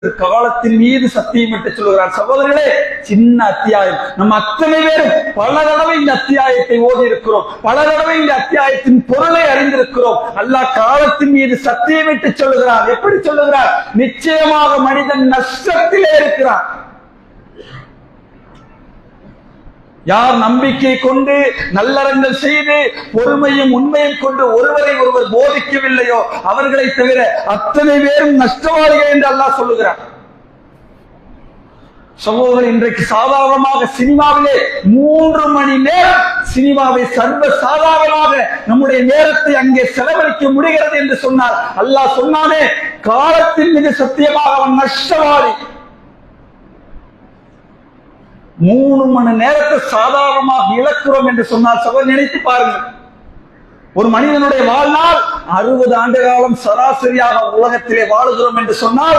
காலத்தின் மீது சத்தியம் என்று சொல்கிறார். சகோதரர்களே, சின்ன அத்தியாயம். நம்ம அத்தனை பேரும் பல தடவை இந்த அத்தியாயத்தை ஓதி இருக்கிறோம், பல தடவை இந்த அத்தியாயத்தின் பொருளை அறிந்திருக்கிறோம். அல்லாஹ் காலத்தின் மீது சத்தியம் என்று சொல்லுகிறார். எப்படி சொல்லுகிறார்? நிச்சயமாக மனிதன் நஷ்டத்திலே இருக்கிறான். யார் நம்பிக்கை கொண்டு நல்லறங்கள் செய்து பொறுமையும் உண்மையும் கொண்டு ஒருவரை ஒருவர் போதிக்கவில்லையோ அவர்களை தவிர அத்தனை பேரும் நஷ்டவாதிகள் என்று அல்லாஹ் சொல்லுகிறார். சகோதரர், இன்றைக்கு சாதாரணமாக சினிமாவிலே 3 மணி நேரம் சினிமாவை சர்வ சாதாரணமாக நம்முடைய நேரத்தை அங்கே செலவழிக்க முடிகிறது என்று சொன்னார். அல்லாஹ் சொன்னானே, காலத்தின் மீது சத்தியமாக அவன் நஷ்டவாதி. 3 மணி நேரத்தை சாதாரணமாக இழக்கிறோம் என்று சொன்னால் சகோதரர், நினைத்து பாருங்கள். ஒரு மனிதனுடைய வாழ்நாள் 60 ஆண்டு காலம் சராசரியாக உலகத்திலே வாழுகிறோம் என்று சொன்னால்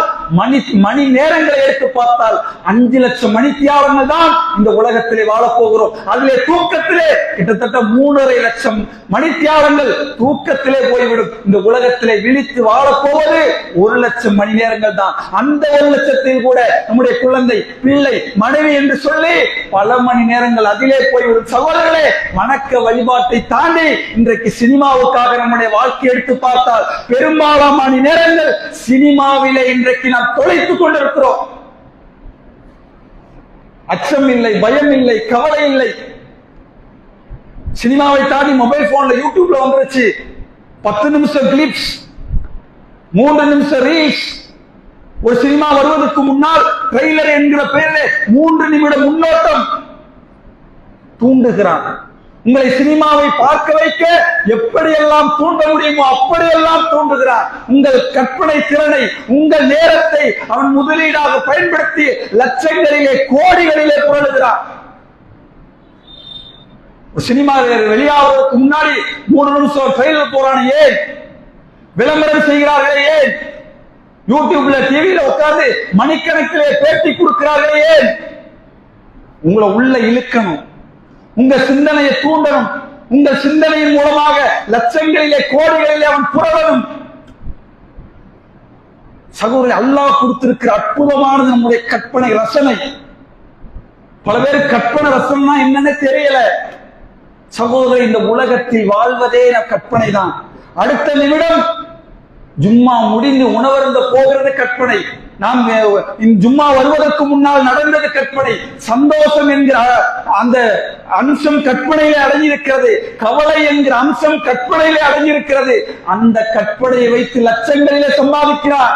மணி நேரங்களை எடுத்து பார்த்தால் 5 லட்சம் மணித்தியாலங்கள் தான் இந்த உலகத்திலே வாழப்போகிறோம். அதிலே தூக்கத்திலே கிட்டத்தட்ட 3.5 லட்சம் மணித்தியாலங்கள் தூக்கத்திலே போய்விடும். இந்த உலகத்திலே விழித்து வாழப்போவது 1 லட்சம் மணி நேரங்கள் தான். அந்த 1 லட்சத்தில் கூட நம்முடைய குழந்தை, பிள்ளை, மனைவி என்று சொல்லி பல மணி நேரங்கள் அதிலே போய்விடும். சகோதரர்களே, வணக்க வழிபாட்டை தாண்டி இன்றைக்கு சினிமாவுக்காக நம்முடைய வாழ்க்கை எடுத்து பார்த்தால் பெரும்பாலான மணி நேரங்கள் சினிமாவிலே இன்றைக்கு நாம் தொலைத்துக் கொண்டிருக்கிறோம். அச்சம் இல்லை, பயம் இல்லை, கவலை இல்லை. சினிமாவை தாண்டி மொபைல் போன்ல யூடியூப்ல வந்துருச்சு. 10 நிமிஷம் கிளிப்ஸ், 3 நிமிஷம் ரீல்ஸ். ஒரு சினிமா வருவதற்கு முன்னால் ட்ரெய்லர் என்கிற பெயரில் 3 நிமிட முன்னோட்டம் தூண்டுகிறான். உங்களை சினிமாவை பார்க்க வைக்க எப்படியெல்லாம் தூண்ட முடியுமோ அப்படியெல்லாம் தூண்டுகிறார். உங்கள் கற்பனை திறனை, உங்கள் நேரத்தை அவன் முதலீடாக பயன்படுத்தி லட்சங்களிலே, கோடிகளிலே புரளுகிறார். சினிமா வெளியாவதற்கு முன்னாடி 3 நிமிஷம் ட்ரெய்லர் போறான. ஏன் விளம்பரம் செய்கிறார்களே? ஏன் யூடியூப்ல, டிவியில உட்கார்ந்து மணிக்கணக்கிலே பேட்டி கொடுக்கிறார்களே? ஏன்? உங்களை உள்ள இழுக்கணும், உங்க சிந்தனையை தூண்டணும். உங்கள் சிந்தனையின் மூலமாக லட்சங்களிலே, கோடிகளிலே அவன் புரளணும். சகோதரர், அல்லாஹ் கொடுத்திருக்கிற அற்புதமானது நம்முடைய கற்பனை ரசனை. பல பேர் கற்பனை ரசம்னா என்னன்னு தெரியல. சகோதரர், இந்த உலகத்தில் வாழ்வதே கற்பனை தான். அடுத்த நிமிடம் ஜும்மா முடிந்து உணவருந்த போகிறது கற்பனை. நாம் ஜும்மா வருவதற்கு முன்னால் நடந்தது கற்பனை. சந்தோஷம் என்கிற அந்த அம்சம் கற்பனையிலே அடங்கியிருக்கிறது. கவலை என்கிற அம்சம் கற்பனையிலே அடங்கியிருக்கிறது. அந்த கற்பனையை வைத்து லட்சங்களிலே சம்பாதிக்கிறார்.